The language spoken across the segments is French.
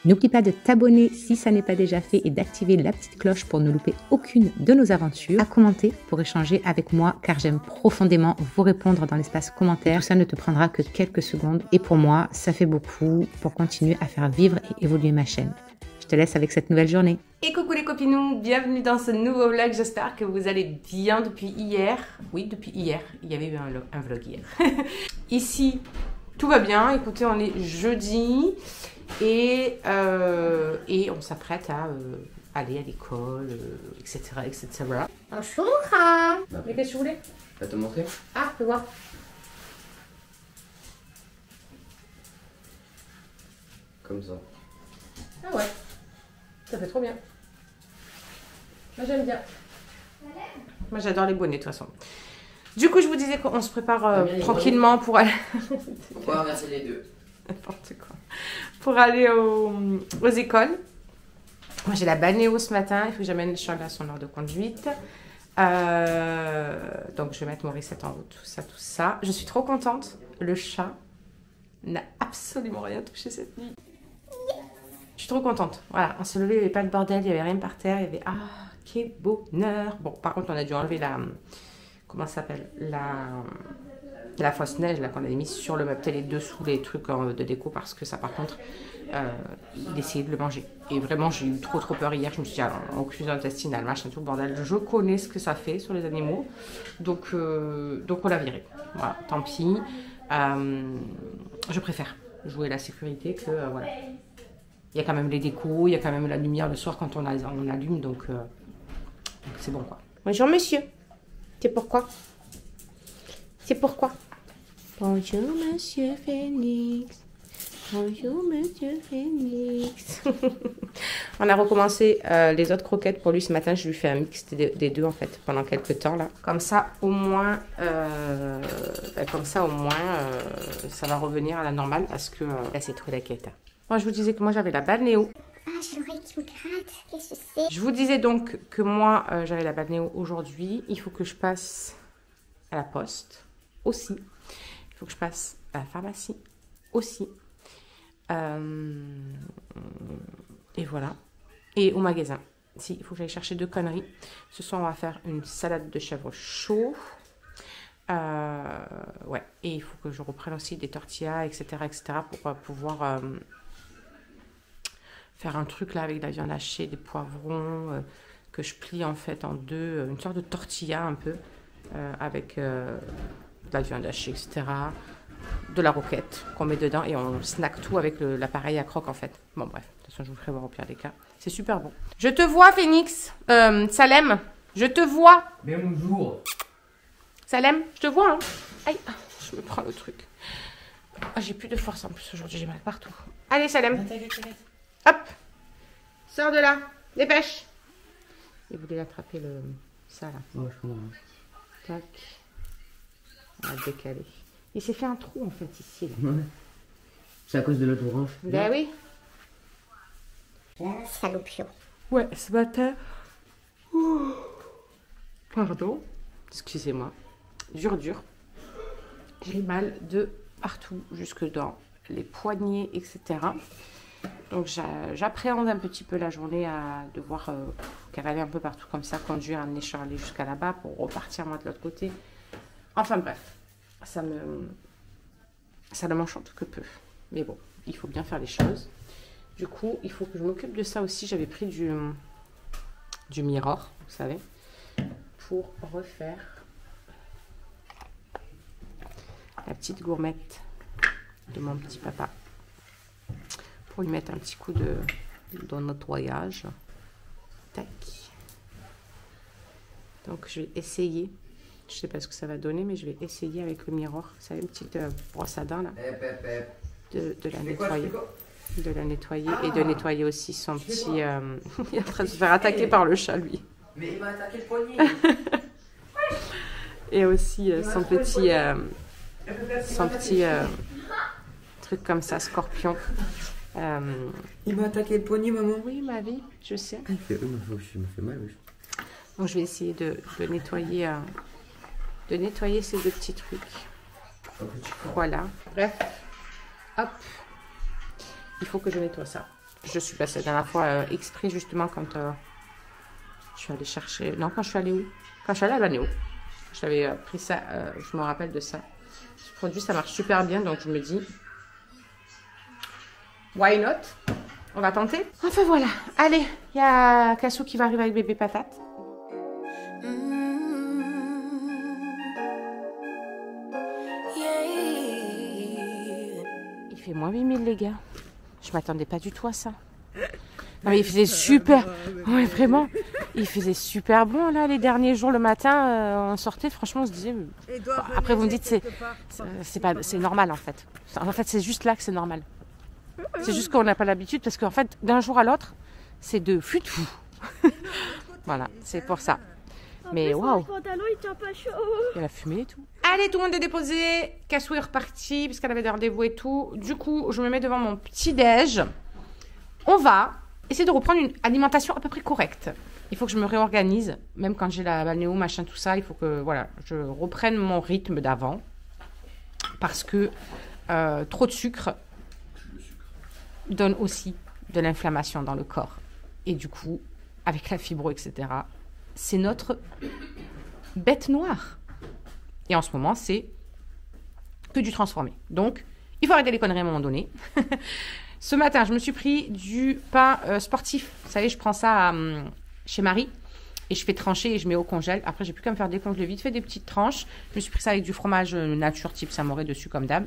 N'oublie pas de t'abonner si ça n'est pas déjà fait et d'activer la petite cloche pour ne louper aucune de nos aventures. À commenter pour échanger avec moi car j'aime profondément vous répondre dans l'espace commentaire. Tout ça ne te prendra que quelques secondes et pour moi, ça fait beaucoup pour continuer à faire vivre et évoluer ma chaîne. Je te laisse avec cette nouvelle journée. Et coucou les copinous, bienvenue dans ce nouveau vlog, j'espère que vous allez bien depuis hier. Oui, depuis hier, il y avait eu un vlog hier. Ici, tout va bien, écoutez, on est jeudi et on s'apprête à aller à l'école, etc. etc. Bonjour. Mais qu'est-ce que tu voulais? Je vais te montrer. Ah, fais voir. Comme ça. Ah ouais, ça fait trop bien. Moi j'aime bien. Moi j'adore les bonnets de toute façon. Du coup je vous disais qu'on se prépare tranquillement pour aller... Pourquoi inverser les deux? N'importe quoi. Pour aller aux écoles. Moi j'ai la balnéo ce matin, il faut que j'amène Charles à son heure de conduite. Donc je vais mettre Morissette en route, tout ça. Je suis trop contente. Le chat n'a absolument rien touché cette nuit. Je suis trop contente. Voilà, on s'est levé, il n'y avait pas de bordel, il n'y avait rien par terre. Il y avait... Ah, quel bonheur. Bon, par contre, on a dû enlever la... Comment ça s'appelle? La fausse neige, là, qu'on avait mise sur le meuble télé dessous les trucs de déco. Parce que ça, par contre, il essayait de le manger. Et vraiment, j'ai eu trop peur hier. Je me suis dit, alors, occlusion intestinale, machin, tout le bordel. Je connais ce que ça fait sur les animaux. Donc on l'a viré. Voilà, tant pis. Je préfère jouer la sécurité que... voilà. Il y a quand même les décos, il y a quand même la lumière le soir quand on allume, donc c'est bon quoi. Bonjour monsieur. C'est pourquoi? C'est pourquoi? Bonjour monsieur Phoenix. Bonjour monsieur Phoenix. On a recommencé les autres croquettes pour lui ce matin. Je lui fais un mix des deux en fait pendant quelques temps là. Comme ça au moins, ça va revenir à la normale parce que là c'est trop la quête. Moi, je vous disais que moi, j'avais la balnéo. Ah, j'ai l'oreille qui me gratte. Qu'est-ce que c'est? Je vous disais donc que moi, j'avais la balnéo aujourd'hui. Il faut que je passe à la poste aussi. Il faut que je passe à la pharmacie aussi. Et voilà. Et au magasin. Si, il faut que j'aille chercher 2 conneries. Ce soir, on va faire une salade de chèvre chaud. Ouais. Et il faut que je reprenne aussi des tortillas, etc. pour pouvoir... faire un truc là avec de la viande hachée, des poivrons que je plie en fait en deux, une sorte de tortilla un peu avec de la viande hachée, etc. De la roquette qu'on met dedans et on snack tout avec l'appareil à croque en fait. Bon bref, de toute façon je vous ferai voir au pire des cas. C'est super bon. Je te vois Phoenix, Salem, je te vois. Mais bonjour. Salem, je te vois hein. Aïe, je me prends le truc. Ah, j'ai plus de force en plus aujourd'hui, j'ai mal partout. Allez Salem. Hop, sors de là, dépêche. Il voulait attraper ça là. Oh, je comprends. Tac. On va décaler. Il s'est fait un trou en fait ici. Là. Ouais. C'est à cause de l'autre branche. Ben oui. Salopio. Ouais, ce matin. Ouh. Pardon. Excusez-moi. Dur. J'ai mal de partout, jusque dans les poignets, etc. Donc j'appréhende un petit peu la journée à devoir cavaler un peu partout comme ça, conduire, amener Charlie jusqu'à là-bas pour repartir moi de l'autre côté. Enfin bref, ça ne m'enchante que peu. Mais bon, il faut bien faire les choses. Du coup, il faut que je m'occupe de ça aussi. J'avais pris du Mirror, vous savez, pour refaire la petite gourmette de mon petit papa. Pour lui mettre un petit coup de nettoyage. Tac. Donc je vais essayer. Je sais pas ce que ça va donner, mais je vais essayer avec le Mirror. Vous savez, une petite brosse à dents là. De la nettoyer. De la nettoyer et de nettoyer aussi son petit... il est en train de se faire attaquer par le chat lui. Mais il m'a attaqué le poignet. Et aussi son petit truc comme ça, scorpion. Il m'a attaqué le poignet, maman. Oui, ma vie, je sais. Il me fait mal, oui. Donc je vais essayer de nettoyer ces 2 petits trucs. Voilà. Bref. Hop. Il faut que je nettoie ça. Je suis passée la dernière fois exprès justement quand je suis allée chercher... Non, quand je suis allée où? Quand je suis allée à Balnéo. J'avais pris ça, je me rappelle de ça. Ce produit, ça marche super bien, donc je me dis... Why not? On va tenter. Enfin voilà, allez, il y a Cassou qui va arriver avec bébé patate. Il fait moins 8000 les gars. Je m'attendais pas du tout à ça. Non mais il faisait super, ouais vraiment, il faisait super bon là les derniers jours le matin, on sortait, franchement on se disait, bon, après vous me dites c'est normal en fait. En fait c'est juste là que c'est normal. C'est juste qu'on n'a pas l'habitude parce qu'en fait d'un jour à l'autre c'est de fou. Voilà, c'est pour ça. Mais waouh, il y a la fumée et tout. Allez, tout le monde est déposé, Cassou est reparti parce qu'elle avait des rendez-vous et tout. Du coup je me mets devant mon petit déj. On va essayer de reprendre une alimentation à peu près correcte. Il faut que je me réorganise, même quand j'ai la balnéo, machin, tout ça. Il faut que voilà, je reprenne mon rythme d'avant. Parce que trop de sucre donne aussi de l'inflammation dans le corps. Et du coup, avec la fibro, etc., c'est notre bête noire. Et en ce moment, c'est que du transformé. Donc, il faut arrêter les conneries à un moment donné. Ce matin, je me suis pris du pain sportif. Vous savez, je prends ça chez Marie et je fais trancher et je mets au congèle. Après, j'ai plus qu'à me faire décongeler vite fait des petites tranches. Je me suis pris ça avec du fromage nature type Samouraï dessus comme d'hab.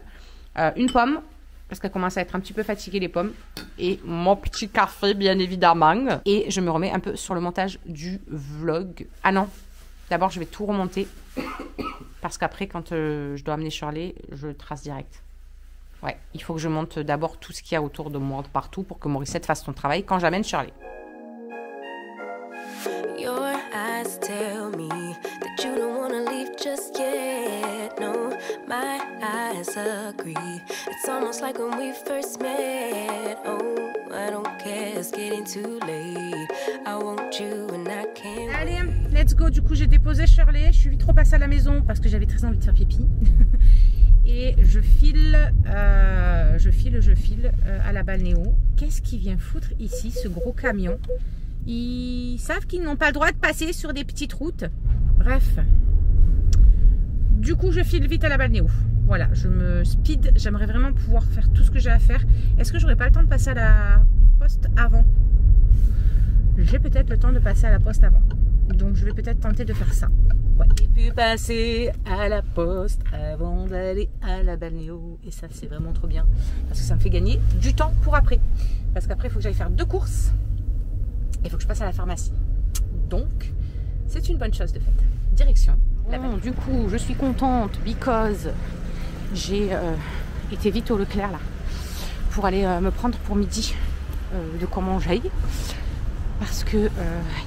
Une pomme, parce qu'elle commence à être un petit peu fatiguée les pommes. Et mon petit café, bien évidemment. Et je me remets un peu sur le montage du vlog. Ah non, d'abord, je vais tout remonter. Parce qu'après, quand je dois amener Shirley, je trace direct. Ouais, il faut que je monte d'abord tout ce qu'il y a autour de moi, de partout, pour que Morissette fasse son travail quand j'amène Shirley. Your eyes tell me that you don't want to leave just yet. No, my eyes agree. It's almost like when we first met. Oh, I don't care, it's getting too late. I want you and I can't. Allez, let's go. Du coup, j'ai déposé Shirley. Je suis vite repassée à la maison parce que j'avais très envie de faire pipi. Et je file à la balnéo. Qu'est-ce qui vient foutre ici, ce gros camion? Ils savent qu'ils n'ont pas le droit de passer sur des petites routes. Bref. Du coup, je file vite à la balnéo. Voilà, je me speed. J'aimerais vraiment pouvoir faire tout ce que j'ai à faire. Est-ce que j'aurais pas le temps de passer à la poste avant? J'ai peut-être le temps de passer à la poste avant. Donc, je vais peut-être tenter de faire ça. Ouais. J'ai pu passer à la poste avant d'aller à la balnéo. Et ça, c'est vraiment trop bien. Parce que ça me fait gagner du temps pour après. Parce qu'après, il faut que j'aille faire 2 courses. Et il faut que je passe à la pharmacie. Donc, c'est une bonne chose de fait. Direction la balnéo. Du coup, je suis contente because j'ai été vite au Leclerc là. Pour aller me prendre pour midi de quoi manger. Parce que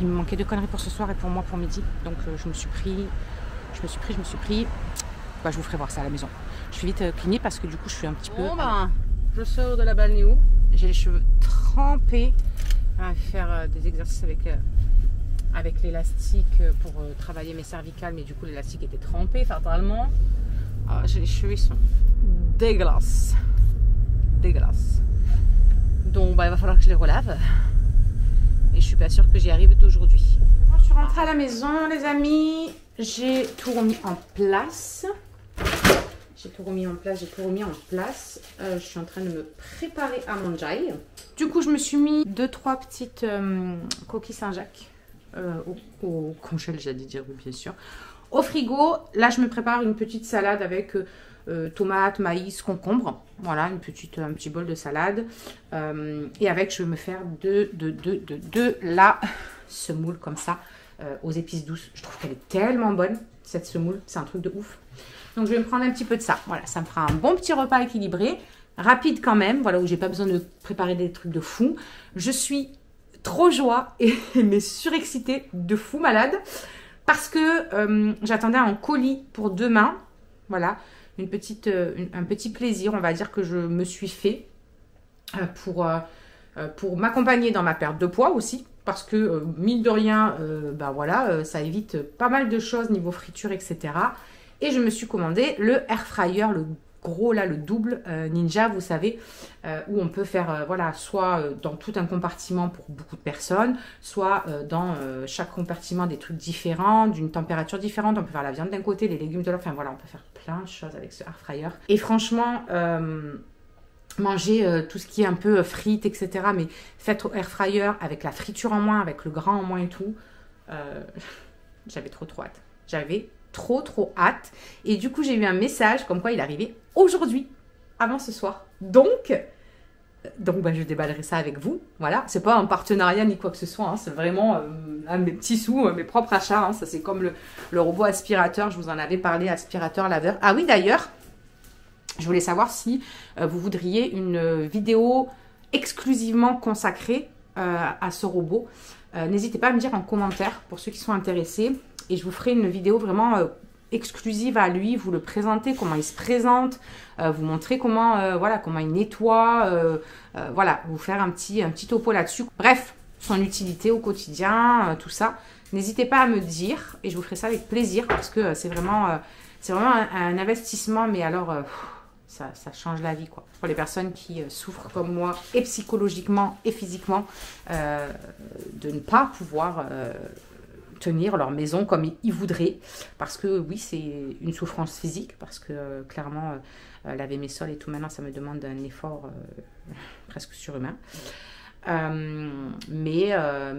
il me manquait 2 conneries pour ce soir et pour moi pour midi. Donc je me suis pris. Bah, je vous ferai voir ça à la maison. Je suis vite clignée parce que du coup je suis un petit peu... Bon ben, je sors de la balnéo. J'ai les cheveux trempés. Je vais faire des exercices avec l'élastique pour travailler mes cervicales. Mais du coup l'élastique était trempé fatalement. J'ai les cheveux, ils sont dégueulasses. Dégueulasses. Donc bah, il va falloir que je les relave. Et je suis pas sûre que j'y arrive aujourd'hui. Je suis rentrée à la maison, les amis. J'ai tout remis en place. Je suis en train de me préparer à mon jail. Du coup, je me suis mis 2-3 petites coquilles Saint-Jacques au congèle, j'allais dire, oui, bien sûr. Au frigo, là, je me prépare une petite salade avec tomates, maïs, concombre. Voilà, un petit bol de salade. Et avec, je vais me faire de la semoule comme ça, aux épices douces. Je trouve qu'elle est tellement bonne, cette semoule. C'est un truc de ouf. Donc, je vais me prendre un petit peu de ça. Voilà, ça me fera un bon petit repas équilibré. Rapide quand même, voilà, où j'ai pas besoin de préparer des trucs de fou. Je suis trop joie et mais surexcitée de fou malade. Parce que j'attendais un colis pour demain. Voilà, un petit plaisir, on va dire, que je me suis fait pour m'accompagner dans ma perte de poids aussi. Parce que, mine de rien, bah voilà, ça évite pas mal de choses niveau friture, etc. Et je me suis commandé le air fryer, le gros là, le double Ninja, vous savez, où on peut faire, voilà, soit dans tout un compartiment pour beaucoup de personnes, soit dans chaque compartiment des trucs différents, d'une température différente. On peut faire la viande d'un côté, les légumes de l'autre, enfin voilà, on peut faire plein de choses avec ce air fryer. Et franchement, manger tout ce qui est un peu frites, etc., mais faites au air fryer avec la friture en moins, avec le gras en moins et tout, j'avais trop hâte. J'avais trop hâte. Et du coup, j'ai eu un message comme quoi il arrivait aujourd'hui, avant ce soir. Donc bah, je déballerai ça avec vous. Voilà, c'est pas un partenariat ni quoi que ce soit. Hein. C'est vraiment mes petits sous, mes propres achats. Hein. Ça, c'est comme le robot aspirateur. Je vous en avais parlé, aspirateur, laveur. Ah oui, d'ailleurs, je voulais savoir si vous voudriez une vidéo exclusivement consacrée à ce robot. N'hésitez pas à me dire en commentaire pour ceux qui sont intéressés. Et je vous ferai une vidéo vraiment exclusive à lui, vous le présentez, comment il se présente, vous montrer comment, voilà, comment il nettoie, voilà, vous faire un petit topo là-dessus. Bref, son utilité au quotidien, tout ça. N'hésitez pas à me dire et je vous ferai ça avec plaisir parce que c'est vraiment un investissement, mais alors ça change la vie, quoi. Pour les personnes qui souffrent comme moi, et psychologiquement et physiquement, de ne pas pouvoir tenir leur maison comme ils voudraient, parce que oui, c'est une souffrance physique, parce que clairement laver mes sols et tout maintenant ça me demande un effort presque surhumain, mais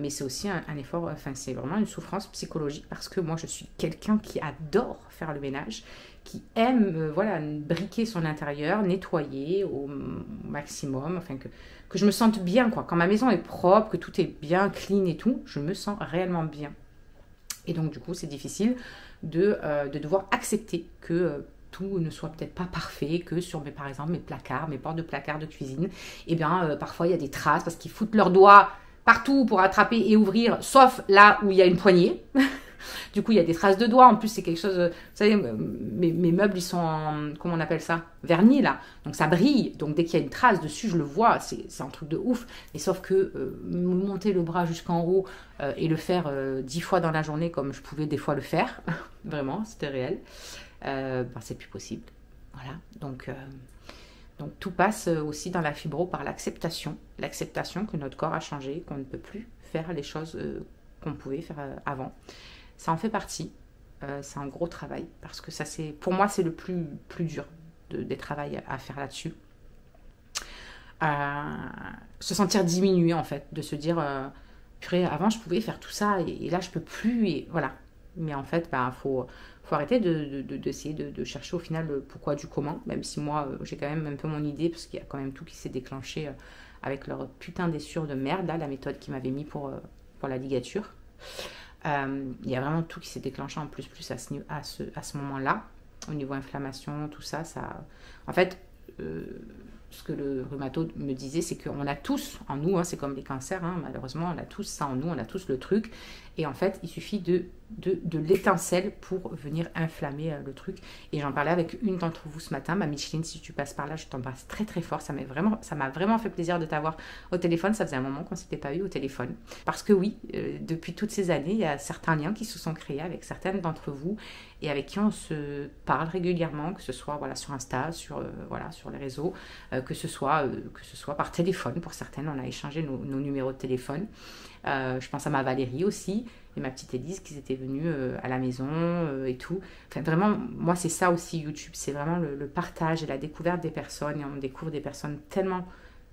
c'est aussi un effort, enfin c'est vraiment une souffrance psychologique, parce que moi je suis quelqu'un qui adore faire le ménage, qui aime voilà, briquer son intérieur, nettoyer au maximum, enfin que je me sente bien, quoi. Quand ma maison est propre, que tout est bien clean et tout, je me sens réellement bien. Et donc, du coup, c'est difficile de devoir accepter que tout ne soit peut-être pas parfait, que sur, par exemple, mes placards, mes portes de placards de cuisine, eh bien, parfois, il y a des traces parce qu'ils foutent leurs doigts partout pour attraper et ouvrir, sauf là où il y a une poignée. Du coup, il y a des traces de doigts. En plus, c'est quelque chose... Vous savez, mes meubles, ils sont en... Comment on appelle ça? Vernis, là. Donc, ça brille. Donc, dès qu'il y a une trace dessus, je le vois. C'est un truc de ouf. Et sauf que monter le bras jusqu'en haut et le faire 10 fois dans la journée, comme je pouvais des fois le faire, vraiment, c'était réel, c'est plus possible. Voilà. Donc, tout passe aussi dans la fibro par l'acceptation. L'acceptation que notre corps a changé, qu'on ne peut plus faire les choses qu'on pouvait faire avant. Ça en fait partie, c'est un gros travail, parce que ça, pour moi, c'est le plus dur des travails à faire là-dessus. Se sentir diminué, en fait, de se dire, purée, avant, je pouvais faire tout ça, et là, je peux plus, et voilà. Mais en fait, faut arrêter d'essayer de chercher au final le pourquoi du comment, même si moi, j'ai quand même un peu mon idée, parce qu'il y a quand même tout qui s'est déclenché avec leur putain d'essure de merde, là, la méthode qu'ils m'avaient mis pour la ligature. Il y a vraiment tout qui s'est déclenché en plus à ce moment-là, au niveau inflammation, tout ça. En fait, ce que le rhumato me disait, c'est qu'on a tous en nous, hein, c'est comme les cancers, hein, malheureusement, on a tous ça en nous, on a tous le truc. Et en fait, il suffit de l'étincelle pour venir inflammer le truc. Et j'en parlais avec une d'entre vous ce matin, ma Micheline, si tu passes par là, je t'embrasse très très fort. Ça m'a vraiment fait plaisir de t'avoir au téléphone. Ça faisait un moment qu'on ne s'était pas eu au téléphone. Parce que oui, depuis toutes ces années, il y a certains liens qui se sont créés avec certaines d'entre vous et avec qui on se parle régulièrement, que ce soit voilà, sur Insta, sur les réseaux, que ce soit par téléphone. Pour certaines, on a échangé nos numéros de téléphone. Je pense à ma Valérie aussi et ma petite Élise qui étaient venues à la maison et tout. Enfin, vraiment, moi, c'est ça aussi YouTube. C'est vraiment le partage et la découverte des personnes. Et on découvre des personnes tellement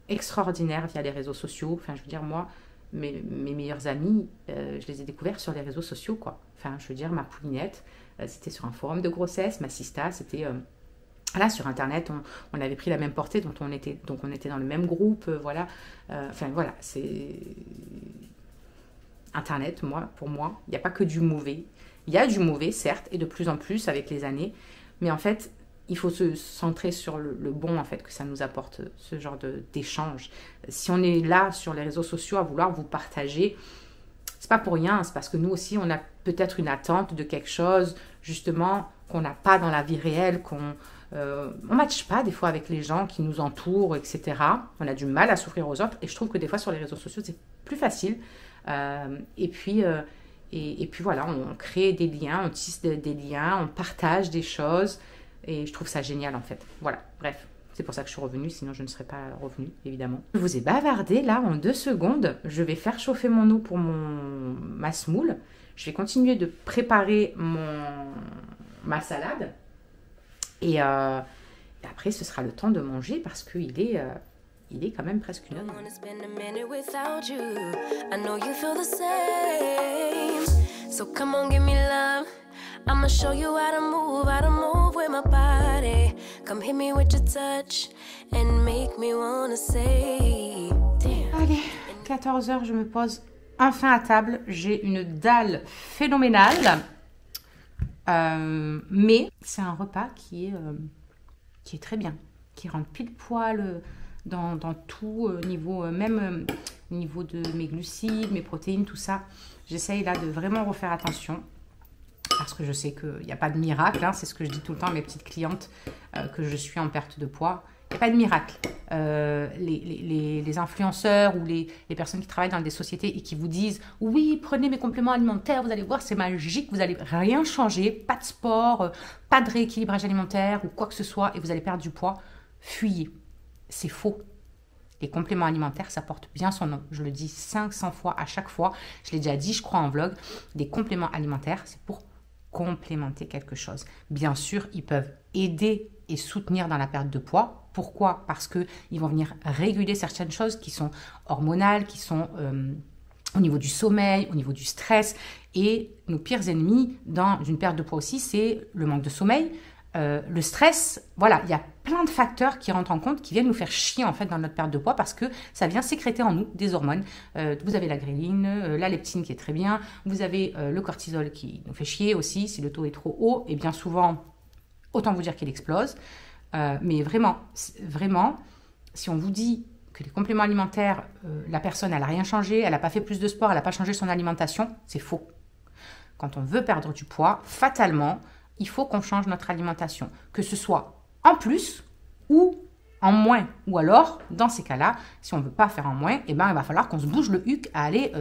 extraordinaires via les réseaux sociaux. Enfin, je veux dire, moi, mes meilleurs amis, je les ai découverts sur les réseaux sociaux, quoi. Enfin, je veux dire, ma poulinette, c'était sur un forum de grossesse. Ma sista, c'était... Là, sur Internet, on avait pris la même portée, donc on était dans le même groupe, voilà. Enfin, voilà, c'est... Internet, pour moi, il n'y a pas que du mauvais. Il y a du mauvais, certes, et de plus en plus avec les années. Mais en fait, il faut se centrer sur le bon, en fait, que ça nous apporte, ce genre d'échange. Si on est là, sur les réseaux sociaux, à vouloir vous partager, c'est pas pour rien. C'est parce que nous aussi, on a peut-être une attente de quelque chose, justement, qu'on n'a pas dans la vie réelle, on ne matche pas des fois avec les gens qui nous entourent, etc. On a du mal à s'ouvrir aux autres. Et je trouve que des fois, sur les réseaux sociaux, c'est plus facile. Et puis voilà, on crée des liens, on tisse des liens, on partage des choses. Et je trouve ça génial en fait. Voilà, bref. C'est pour ça que je suis revenue, sinon je ne serais pas revenue, évidemment. Je vous ai bavardé là en 2 secondes. Je vais faire chauffer mon eau pour ma semoule. Je vais continuer de préparer ma salade. Et après, ce sera le temps de manger parce qu'il est quand même presque 1h. So come on, give me love. I'ma show you how to move with my body. Come hit me with your touch and make me wanna say damn. Allez, 14h, je me pose enfin à table. J'ai une dalle phénoménale. Mais c'est un repas qui est très bien, qui rentre pile poil dans tout niveau, même niveau de mes glucides, mes protéines, tout ça. J'essaye là de vraiment refaire attention parce que je sais qu'il n'y a pas de miracle, hein, c'est ce que je dis tout le temps à mes petites clientes que je suis en perte de poids. Il n'y a pas de miracle. Les influenceurs ou les personnes qui travaillent dans des sociétés et qui vous disent « Oui, prenez mes compléments alimentaires, vous allez voir, c'est magique, vous n'allez rien changer, pas de sport, pas de rééquilibrage alimentaire ou quoi que ce soit et vous allez perdre du poids. » Fuyez. C'est faux. Les compléments alimentaires, ça porte bien son nom. Je le dis 500 fois à chaque fois. Je l'ai déjà dit, je crois, en vlog. Des compléments alimentaires, c'est pour complémenter quelque chose. Bien sûr, ils peuvent aider et soutenir dans la perte de poids. Pourquoi? Parce qu'ils vont venir réguler certaines choses qui sont hormonales, qui sont au niveau du sommeil, au niveau du stress. Et nos pires ennemis dans une perte de poids aussi, c'est le manque de sommeil, le stress. Voilà, il y a plein de facteurs qui rentrent en compte, qui viennent nous faire chier en fait dans notre perte de poids parce que ça vient sécréter en nous des hormones. Vous avez la gréline, la leptine qui est très bien, vous avez le cortisol qui nous fait chier aussi si le taux est trop haut et bien souvent, autant vous dire qu'il explose. Mais vraiment, si on vous dit que les compléments alimentaires, la personne elle n'a rien changé, elle n'a pas fait plus de sport, elle n'a pas changé son alimentation, c'est faux. Quand on veut perdre du poids, fatalement, il faut qu'on change notre alimentation, que ce soit en plus ou en moins. Ou alors, dans ces cas-là, si on ne veut pas faire en moins, eh ben, il va falloir qu'on se bouge le huc à aller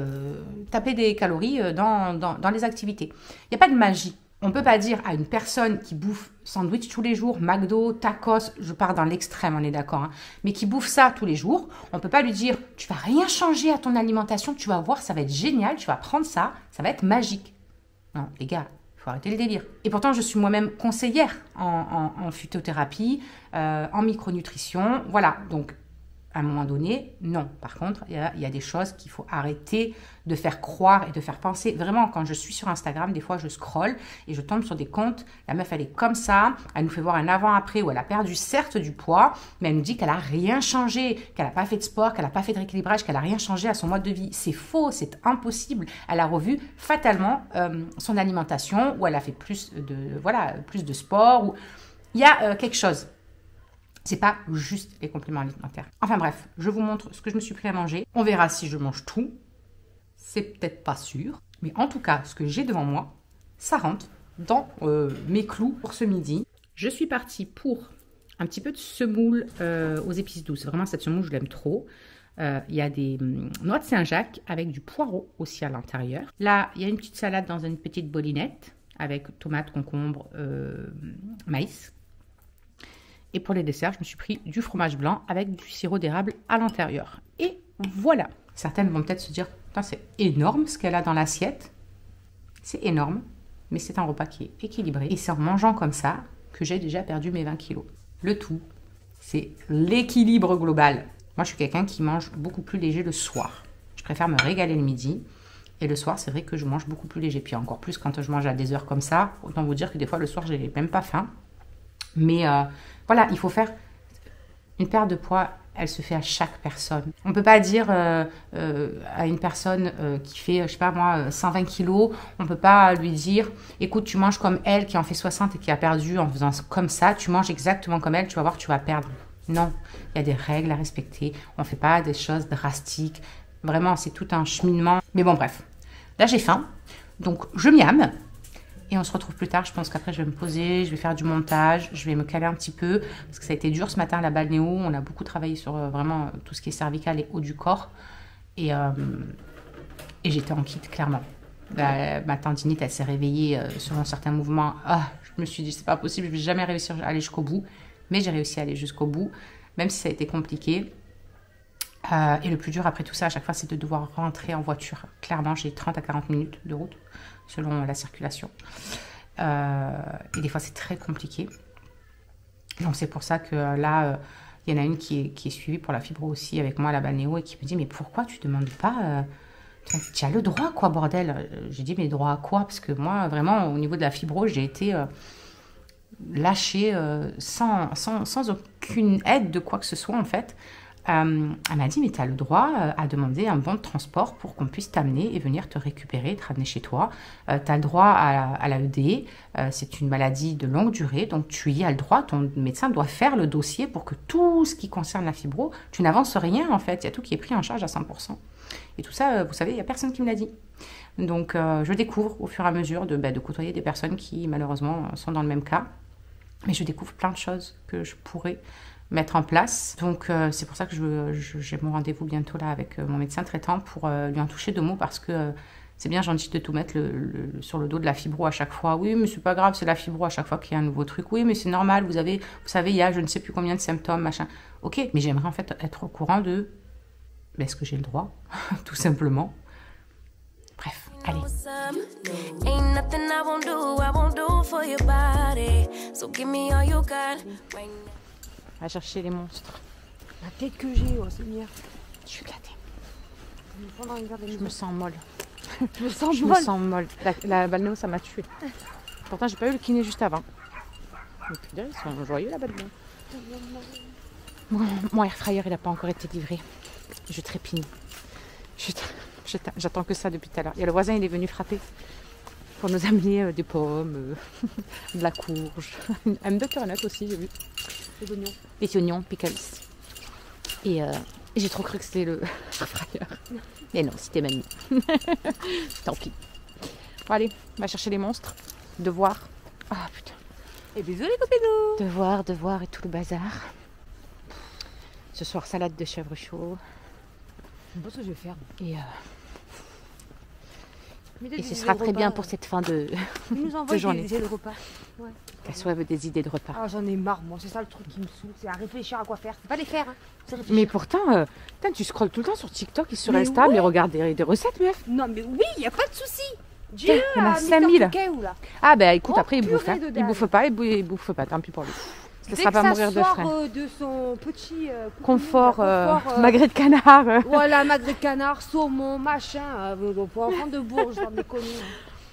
taper des calories dans les activités. Il n'y a pas de magie. On ne peut pas dire à une personne qui bouffe sandwich tous les jours, McDo, tacos, je pars dans l'extrême, on est d'accord, hein, mais qui bouffe ça tous les jours, on ne peut pas lui dire « tu vas rien changer à ton alimentation, tu vas voir, ça va être génial, tu vas prendre ça, ça va être magique ». Non, les gars, il faut arrêter le délire. Et pourtant, je suis moi-même conseillère en phytothérapie, en micronutrition, voilà, donc à un moment donné, non. Par contre, il y a des choses qu'il faut arrêter de faire croire et de faire penser. Vraiment, quand je suis sur Instagram, des fois, je scrolle et je tombe sur des comptes. La meuf, elle est comme ça. Elle nous fait voir un avant-après où elle a perdu certes du poids, mais elle nous dit qu'elle n'a rien changé, qu'elle n'a pas fait de sport, qu'elle n'a pas fait de rééquilibrage, qu'elle n'a rien changé à son mode de vie. C'est faux, c'est impossible. Elle a revu fatalement son alimentation où elle a fait plus de sport. Il y a quelque chose. C'est pas juste les compléments alimentaires. Enfin bref, je vous montre ce que je me suis pris à manger. On verra si je mange tout. C'est peut-être pas sûr. Mais en tout cas, ce que j'ai devant moi, ça rentre dans mes clous pour ce midi. Je suis partie pour un petit peu de semoule aux épices douces. Vraiment, cette semoule, je l'aime trop. Il y a des noix de Saint-Jacques avec du poireau aussi à l'intérieur. Là, il y a une petite salade dans une petite bolinette avec tomates, concombres, maïs. Et pour les desserts, je me suis pris du fromage blanc avec du sirop d'érable à l'intérieur. Et voilà. Certaines vont peut-être se dire, c'est énorme ce qu'elle a dans l'assiette. C'est énorme, mais c'est un repas qui est équilibré. Et c'est en mangeant comme ça que j'ai déjà perdu mes 20 kilos. Le tout, c'est l'équilibre global. Moi, je suis quelqu'un qui mange beaucoup plus léger le soir. Je préfère me régaler le midi. Et le soir, c'est vrai que je mange beaucoup plus léger. Puis encore plus quand je mange à des heures comme ça. Autant vous dire que des fois, le soir, j'ai même pas faim. Mais voilà, il faut faire une perte de poids, elle se fait à chaque personne. On ne peut pas dire à une personne qui fait, je sais pas moi, 120 kilos, on ne peut pas lui dire, écoute, tu manges comme elle qui en fait 60 et qui a perdu en faisant comme ça, tu manges exactement comme elle, tu vas voir, tu vas perdre. Non, il y a des règles à respecter, on ne fait pas des choses drastiques. Vraiment, c'est tout un cheminement. Mais bon, bref, là j'ai faim, donc je miame. Et on se retrouve plus tard. Je pense qu'après, je vais me poser, je vais faire du montage, je vais me caler un petit peu. Parce que ça a été dur ce matin, la balnéo. On a beaucoup travaillé sur vraiment tout ce qui est cervical et haut du corps. Et j'étais en kit, clairement. ma tendinite, elle s'est réveillée selon certains mouvements. Ah, je me suis dit, c'est pas possible, je vais jamais réussir à aller jusqu'au bout. Mais j'ai réussi à aller jusqu'au bout, même si ça a été compliqué. Et le plus dur après tout ça, à chaque fois, c'est de devoir rentrer en voiture. Clairement, j'ai 30 à 40 minutes de route, selon la circulation. Et des fois, c'est très compliqué. Donc, c'est pour ça que là, il y en a une qui est suivie pour la fibro aussi avec moi, la balnéo, et qui me dit, mais pourquoi tu ne demandes pas... tu as le droit, quoi, bordel. J'ai dit, mais droit à quoi? Parce que moi, vraiment, au niveau de la fibro, j'ai été lâchée sans aucune aide de quoi que ce soit, en fait. Elle m'a dit, mais tu as le droit à demander un bon de transport pour qu'on puisse t'amener et venir te récupérer, te ramener chez toi. Tu as le droit à l'AED, c'est une maladie de longue durée, donc tu y as le droit, ton médecin doit faire le dossier pour que tout ce qui concerne la fibro, tu n'avances rien en fait, il y a tout qui est pris en charge à 100%. Et tout ça, vous savez, il n'y a personne qui me l'a dit. Donc je découvre au fur et à mesure de côtoyer des personnes qui malheureusement sont dans le même cas, mais je découvre plein de choses que je pourrais mettre en place. Donc c'est pour ça que j'ai mon rendez-vous bientôt là avec mon médecin traitant pour lui en toucher 2 mots parce que c'est bien gentil de tout mettre sur le dos de la fibro à chaque fois. Oui, mais c'est pas grave, c'est la fibro à chaque fois qu'il y a un nouveau truc. Oui, mais c'est normal, vous savez, il y a je ne sais plus combien de symptômes, machin. Ok, mais j'aimerais en fait être au courant de est-ce que j'ai le droit, tout simplement. Bref, allez. On va chercher les monstres. La tête que j'ai, oh Seigneur. Je suis gâtée. Je me sens molle. Je me sens Je me sens molle. La balnéo, ça m'a tuée. Pourtant, j'ai pas eu le kiné juste avant. Mais putain, ils sont joyeux là-bas dedans. Mon air fryer, il n'a pas encore été livré. Je trépigne. J'attends que ça depuis tout à l'heure. Il y a le voisin, il est venu frapper pour nous amener des pommes, de la courge, un butternut aussi, j'ai vu. Des oignons, pickles. Et j'ai trop cru que c'était le air fryer. Mais non, c'était Manu. Tant pis. Bon, allez, on va chercher les monstres. Devoir. Ah putain. Et bisous les copines. Devoir et tout le bazar. Ce soir, salade de chèvre chaud. Je sais pas ce que je vais faire. Et ce sera très bien pour cette fin de journée. Des idées de repas. Ouais. Qu'elle soit des idées de repas. Ah, j'en ai marre, moi. C'est ça le truc qui me saoule. C'est à réfléchir à quoi faire. C'est pas les faire. Hein. Mais pourtant, tu scrolles tout le temps sur TikTok et sur Insta, mais regarde des recettes, meuf. Non, mais oui, il n'y a pas de souci. Dieu, il y en a 5000. Ah, ben écoute, après, il bouffe. Hein. Il bouffe pas, tant pis pour lui. Ça ne sera pas mourir de faim. De son petit confort magret de canard. Voilà, magret de canard, saumon, machin. Pour enfants de Bourges, j'en ai connu.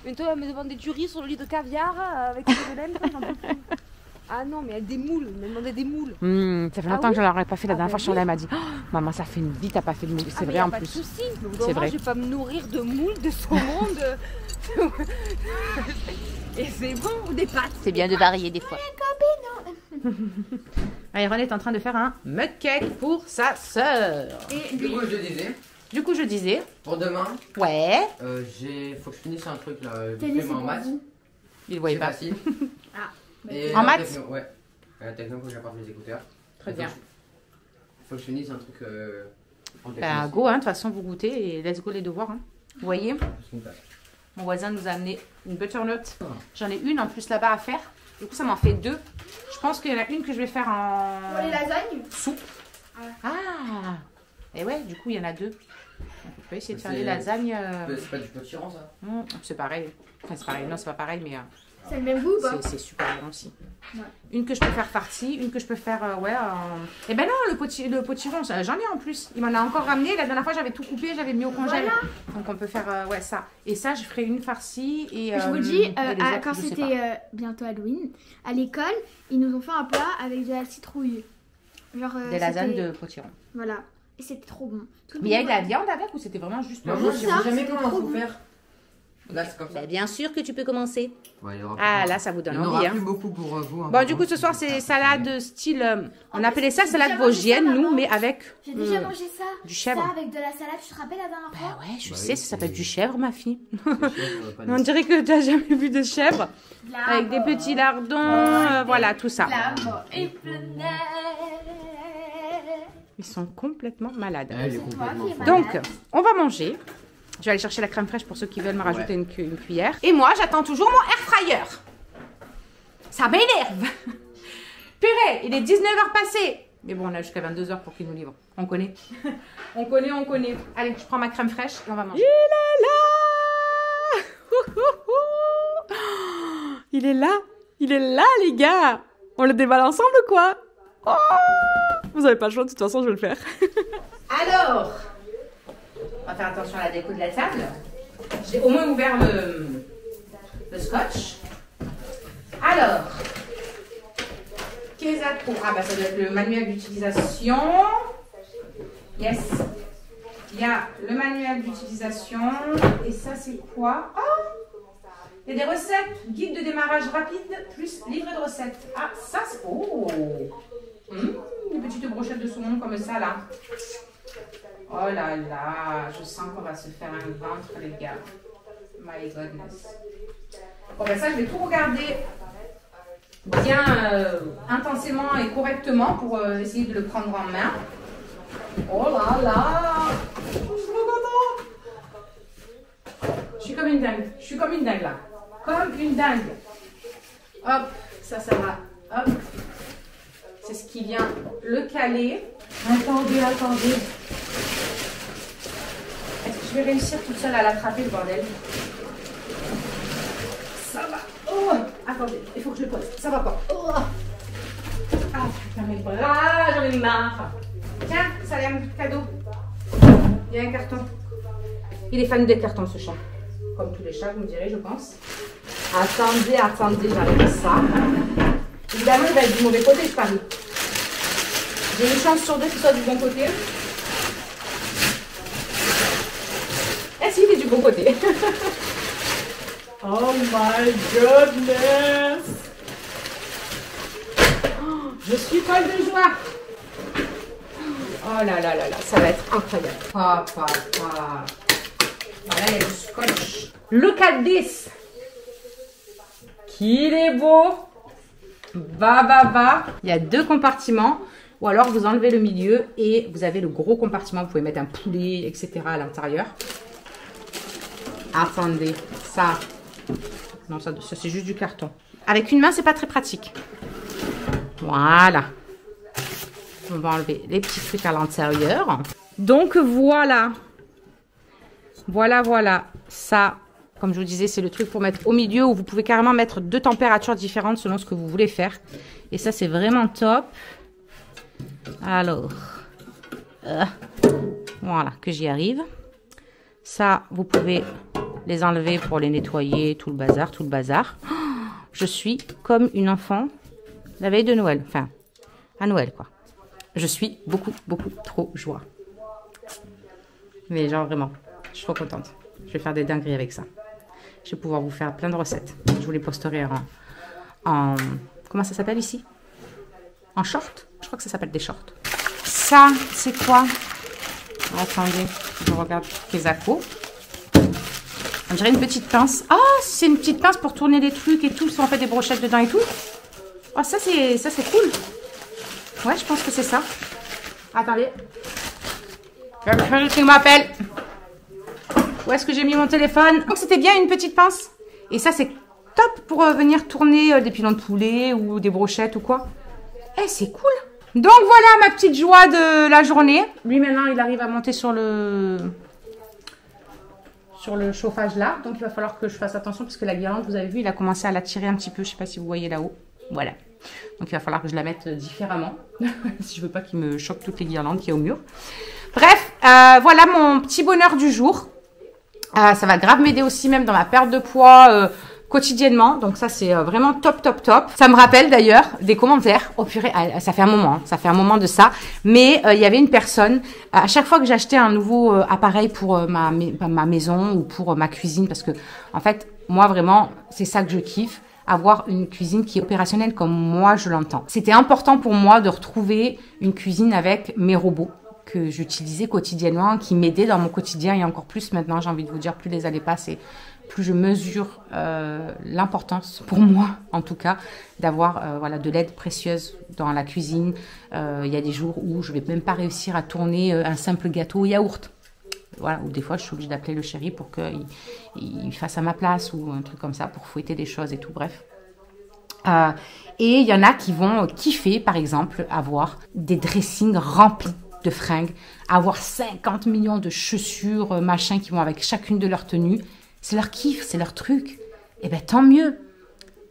Bientôt, elle me demande des tueries sur le lit de caviar avec des laine, j'en peux plus. Ah non, mais elle des moules, elle m'a demandé des moules. Ça fait longtemps que je ne l'aurais pas fait. La dernière fois, Charlotte elle m'a dit maman, ça fait une vie, t'as pas fait de moules. C'est vrai en plus. C'est vrai. Je vais pas me nourrir de moules, de saumon, de. Et c'est bon, ou des pâtes. C'est bien de varier des fois. Iron est en train de faire un mug cake pour sa sœur. Et du coup, je disais. Pour demain. Ouais. Faut que je finisse un truc là. En maths. Il ne voyait pas. Et en maths. Ouais. À la techno, faut que j'apporte mes écouteurs. Très bien. Faut que je finisse un truc. Bah, go, hein. De toute façon, vous goûtez et let's go les devoirs. Hein. Vous voyez. Mon voisin nous a amené une butternut. J'en ai une en plus là-bas à faire. Du coup, ça m'en fait 2. Je pense qu'il y en a une que je vais faire en... Pour les lasagnes soupe. Ah. Et ouais, du coup, il y en a 2. On peut essayer de faire des lasagnes. C'est pas du potiron, ça? C'est pareil. Enfin, c'est pareil. Non, c'est pas pareil, mais... c'est le même goût, quoi. C'est super bon aussi. Ouais. Une que je peux faire farcie, une que je peux faire... Eh ben non, le potiron, j'en ai en plus. Il m'en a encore ramené. La dernière fois, j'avais tout coupé, j'avais mis au congèle. Voilà. Donc, on peut faire ça. Et ça, je ferai une farcie. Et, je vous dis, quand c'était bientôt Halloween, à l'école, ils nous ont fait un plat avec de la citrouille. Genre, des lasagnes de potiron. Voilà. Et c'était trop bon. Mais il y avait de la viande avec ou c'était vraiment juste... Moi, je sais jamais comment faut faire. Là, c'est comme ça. Bah, bien sûr que tu peux commencer. Ouais, là, ça vous donne envie. Il n'y en aura plus beaucoup pour vous. Hein, bon, du coup, ce soir, c'est salade style... on appelait ça salade vosgienne, nous, mais avec... J'ai déjà mangé ça. Du chèvre. Ça avec de la salade, tu te rappelles la dernière fois? Bah ouais, je sais, ça s'appelle du chèvre, ma fille. On dirait que tu n'as jamais vu de chèvre. Avec des petits lardons, voilà, tout ça. Ils sont complètement malades. Elle est complètement donc, on va manger. Je vais aller chercher la crème fraîche pour ceux qui veulent me rajouter une cuillère. Et moi, j'attends toujours mon air fryer. Ça m'énerve. Purée, il est 19h passé. Mais bon, on a jusqu'à 22h pour qu'il nous livre. On connaît. On connaît. Allez, je prends ma crème fraîche et on va manger. Il est là. Il est là, les gars. On le déballe ensemble ou quoi? Oh, vous avez pas le choix, de toute façon, je vais le faire. Alors, on va faire attention à la déco de la table. J'ai au moins ouvert le scotch. Alors, Kesako. Ah bah ça doit être le manuel d'utilisation. Yes. Il y a le manuel d'utilisation. Et ça c'est quoi? Oh, il y a des recettes. Guide de démarrage rapide plus livret de recettes. Ah ça c'est... Oh, une petite brochette de saumon comme ça là. Oh là là, je sens qu'on va se faire un ventre les gars. My goodness. Bon ben ça je vais tout regarder bien intensément et correctement pour essayer de le prendre en main. Oh là là, je suis trop contente. Je suis comme une dingue là. Comme une dingue. Hop, ça va. Hop. C'est ce qui vient le caler. Attendez. Est-ce que je vais réussir toute seule à l'attraper le bordel? Ça va. Oh, attendez, il faut que je le pose. Ça va pas. Oh. Ah, putain, mes bras, j'en ai marre. Tiens, ça y a un cadeau. Il y a un carton. Il est fan des cartons, ce chat. Comme tous les chats, vous me direz, je pense. Attendez, j'arrive ça. Évidemment, il va être du mauvais côté, je parie. J'ai une chance sur deux qu'il soit du bon côté. Eh si, il est du bon côté. Oh my goodness! Oh, je suis folle de joie! Oh là là, ça va être incroyable. Voilà, il y a du scotch. Look at this! Qu'il est beau! Va! Il y a deux compartiments. Ou alors vous enlevez le milieu et vous avez le gros compartiment. Vous pouvez mettre un poulet, etc. à l'intérieur. Attendez, ça... Non, ça c'est juste du carton. Avec une main, c'est pas très pratique. Voilà. On va enlever les petits trucs à l'intérieur. Donc, voilà. Voilà. Ça, comme je vous disais, c'est le truc pour mettre au milieu où vous pouvez carrément mettre deux températures différentes selon ce que vous voulez faire. Et ça, c'est vraiment top. Alors, voilà, que j'y arrive. Ça, vous pouvez... les enlever pour les nettoyer, tout le bazar. Oh, je suis comme une enfant la veille de Noël. Enfin, à Noël, quoi. Je suis beaucoup trop joie. Mais genre, vraiment, je suis trop contente. Je vais faire des dingueries avec ça. Je vais pouvoir vous faire plein de recettes. Je vous les posterai en comment ça s'appelle ici? En short? Je crois que ça s'appelle des shorts. Ça, c'est quoi? Attendez, je regarde Kesako. On dirait une petite pince. Ah, c'est une petite pince pour tourner les trucs et tout, si on fait des brochettes dedans et tout. Oh, ça c'est cool. Ouais, je pense que c'est ça. Attendez. Quelqu'un qui m'appelle. Où est-ce que j'ai mis mon téléphone? Donc c'était bien une petite pince. Et ça c'est top pour venir tourner des pilons de poulet ou des brochettes ou quoi. Eh, c'est cool. Donc voilà ma petite joie de la journée. Lui maintenant il arrive à monter sur le chauffage là, donc il va falloir que je fasse attention parce que la guirlande, vous avez vu, il a commencé à la tirer un petit peu, je sais pas si vous voyez là-haut, voilà, donc il va falloir que je la mette différemment si je veux pas qu'il me choque toutes les guirlandes qu'il y a au mur. Bref, voilà mon petit bonheur du jour. Ça va grave m'aider aussi même dans ma perte de poids quotidiennement, donc ça c'est vraiment top. Ça me rappelle d'ailleurs des commentaires. Oh purée, ça fait un moment de ça, mais il y avait une personne, à chaque fois que j'achetais un nouveau appareil pour ma maison ou pour ma cuisine, parce que en fait moi vraiment c'est ça que je kiffe, avoir une cuisine qui est opérationnelle comme moi je l'entends. C'était important pour moi de retrouver une cuisine avec mes robots que j'utilisais quotidiennement, qui m'aidaient dans mon quotidien, et encore plus maintenant, j'ai envie de vous dire, plus les années passent et plus je mesure l'importance, pour moi en tout cas, d'avoir voilà, de l'aide précieuse dans la cuisine. Il y a des jours où je vais même pas réussir à tourner un simple gâteau au yaourt. voilà, ou des fois je suis obligée d'appeler le chéri pour qu'il fasse à ma place ou un truc comme ça pour fouetter des choses et tout, bref. Et il y en a qui vont kiffer, par exemple, avoir des dressings remplis de fringues, avoir 50 millions de chaussures, machin, qui vont avec chacune de leurs tenues. C'est leur kiff, c'est leur truc. Et ben tant mieux.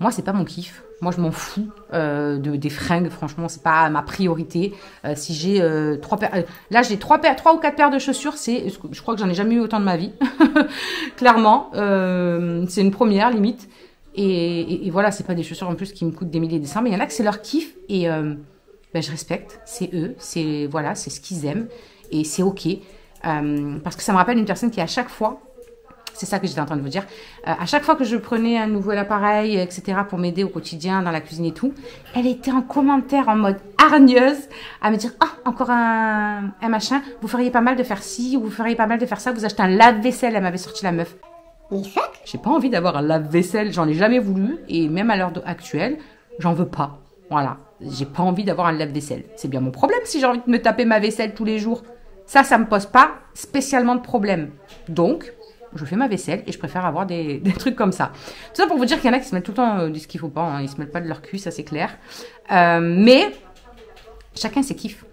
Moi, c'est pas mon kiff. Moi, je m'en fous des fringues. Franchement, c'est pas ma priorité. Si j'ai là, j'ai 3 ou 4 paires de chaussures. Je crois que j'en ai jamais eu autant de ma vie. Clairement, c'est une première limite. Et voilà, c'est pas des chaussures en plus qui me coûtent des milliers et des cents, mais il y en a que c'est leur kiff et je respecte. C'est eux, c'est ce qu'ils aiment et c'est ok. Parce que ça me rappelle une personne qui à chaque fois, c'est ça que j'étais en train de vous dire, à chaque fois que je prenais un nouvel appareil, etc., pour m'aider au quotidien dans la cuisine et tout, elle était en commentaire en mode hargneuse à me dire « Ah, encore un machin, vous feriez pas mal de faire ci, ou vous feriez pas mal de faire ça, vous achetez un lave-vaisselle », elle m'avait sorti la meuf. Mais fuck. J'ai pas envie d'avoir un lave-vaisselle, j'en ai jamais voulu, et même à l'heure actuelle, j'en veux pas. Voilà, j'ai pas envie d'avoir un lave-vaisselle. C'est bien mon problème si j'ai envie de me taper ma vaisselle tous les jours. Ça me pose pas spécialement de problème. Donc, je fais ma vaisselle et je préfère avoir des trucs comme ça. Tout ça pour vous dire qu'il y en a qui se mettent tout le temps de ce qu'il faut pas, hein. Ils se mettent pas de leur cul, ça c'est clair. Mais chacun ses kiffs.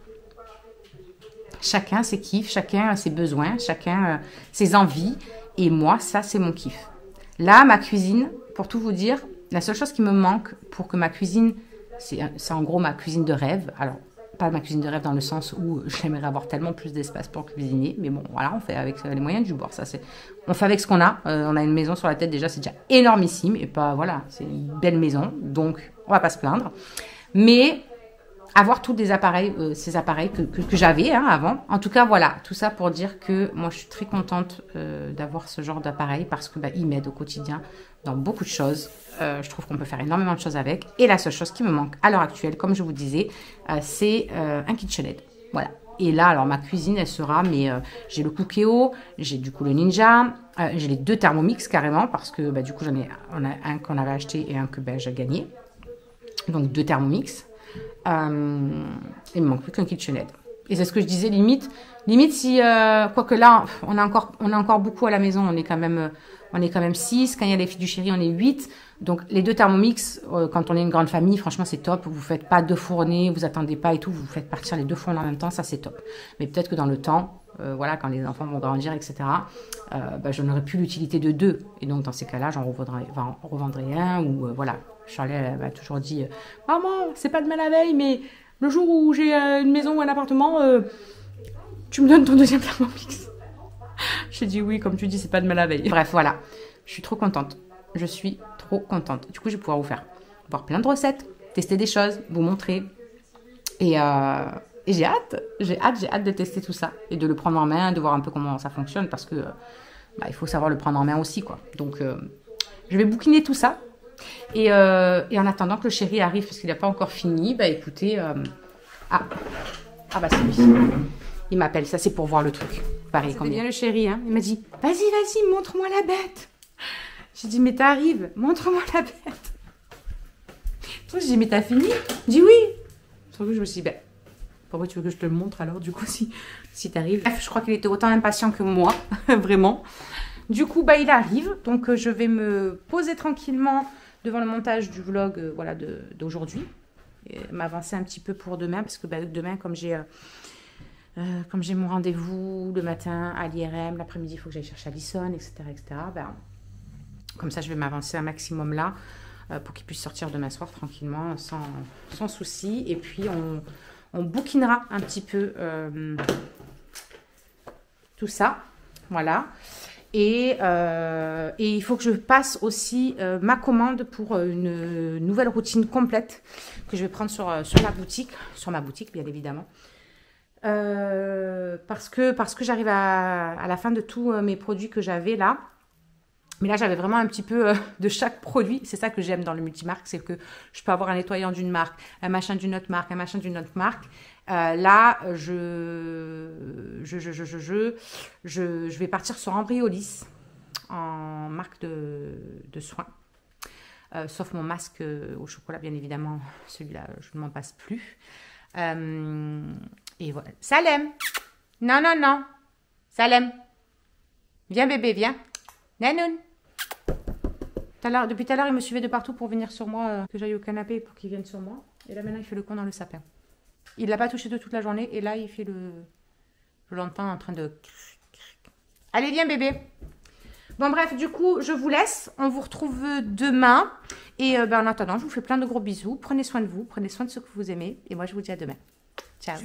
Chacun ses kiffs, chacun ses besoins, chacun ses envies. Et moi, ça, c'est mon kiff. Là, ma cuisine, pour tout vous dire, la seule chose qui me manque pour que ma cuisine, c'est en gros ma cuisine de rêve. Alors, pas ma cuisine de rêve dans le sens où j'aimerais avoir tellement plus d'espace pour cuisiner. Mais bon, voilà, on fait avec les moyens du bord. On fait avec ce qu'on a. On a une maison sur la tête déjà, c'est déjà énormissime. Et pas, voilà, c'est une belle maison. Donc, on va pas se plaindre. Mais avoir tous des appareils, ces appareils que j'avais avant. En tout cas, voilà, tout ça pour dire que moi, je suis très contente d'avoir ce genre d'appareil parce que ils m'aident au quotidien dans beaucoup de choses. Je trouve qu'on peut faire énormément de choses avec. Et la seule chose qui me manque à l'heure actuelle, comme je vous disais, c'est un KitchenAid. Voilà. Et là, alors ma cuisine, elle sera, mais j'ai le Cookéo, j'ai du coup le Ninja, j'ai les 2 Thermomix carrément parce que du coup, on a un qu'on avait acheté et un que j'ai gagné. Donc 2 Thermomix. Il me manque plus qu'un KitchenAid. Et c'est ce que je disais, limite si quoique là on a encore beaucoup à la maison, on est quand même 6, quand il y a les filles du chéri on est 8, donc les 2 Thermomix quand on est une grande famille, franchement c'est top, vous faites pas 2 fournées, vous attendez pas et tout, vous faites partir les 2 fournées en même temps, ça c'est top. Mais peut-être que dans le temps, voilà, quand les enfants vont grandir, etc., je n'aurai plus l'utilité de 2, et donc dans ces cas-là j'en revendrai un, ou voilà. Charlie, elle m'a toujours dit « Maman, c'est pas demain la veille, mais le jour où j'ai une maison ou un appartement, tu me donnes ton 2e Thermomix. » J'ai dit oui, comme tu dis, c'est pas demain la veille. Bref, voilà. Je suis trop contente. Du coup, je vais pouvoir vous faire voir plein de recettes, tester des choses, vous montrer. Et j'ai hâte. J'ai hâte de tester tout ça et de le prendre en main, de voir un peu comment ça fonctionne parce que il faut savoir le prendre en main aussi, quoi. Donc, je vais bouquiner tout ça. Et en attendant que le chéri arrive, parce qu'il n'a pas encore fini, écoutez, c'est lui. Il m'appelle, ça c'est pour voir le truc. Pareil, c'était bien le chéri, hein. Il m'a dit, vas-y, montre-moi la bête. J'ai dit, mais t'arrives, montre-moi la bête. J'ai dit, mais t'as fini? Il dit oui. Sur le coup, je me suis dit, pourquoi tu veux que je te le montre alors, du coup, si t'arrives? Bref, je crois qu'il était autant impatient que moi, vraiment. Du coup, il arrive, donc je vais me poser tranquillement devant le montage du vlog d'aujourd'hui. M'avancer un petit peu pour demain, parce que demain, comme j'ai mon rendez-vous le matin à l'IRM, l'après-midi, il faut que j'aille chercher Alison, etc. Comme ça, je vais m'avancer un maximum là, pour qu'il puisse sortir demain soir tranquillement, sans souci. Et puis, on bouquinera un petit peu tout ça. Voilà. Et il faut que je passe aussi ma commande pour une nouvelle routine complète que je vais prendre sur ma boutique bien évidemment. Parce que j'arrive à la fin de tous mes produits que j'avais là. Mais là, j'avais vraiment un petit peu de chaque produit. C'est ça que j'aime dans le multimarque, c'est que je peux avoir un nettoyant d'une marque, un machin d'une autre marque, un machin d'une autre marque. Là, je vais partir sur Embryolisse en marque de soins. Sauf mon masque au chocolat, bien évidemment. Celui-là, je ne m'en passe plus. Et voilà. Salem! Non. Salem! Viens bébé, viens. Nanoun. Depuis tout à l'heure, il me suivait de partout pour venir sur moi, que j'aille au canapé pour qu'il vienne sur moi. Et là, maintenant, il fait le con dans le sapin. Il l'a pas touché de toute la journée. Et là, il fait le... Je l'entends en train de... Allez, viens bébé. Bon, bref, du coup, je vous laisse. On vous retrouve demain. Et en attendant, je vous fais plein de gros bisous. Prenez soin de vous. Prenez soin de ceux que vous aimez. Et moi, je vous dis à demain. Ciao.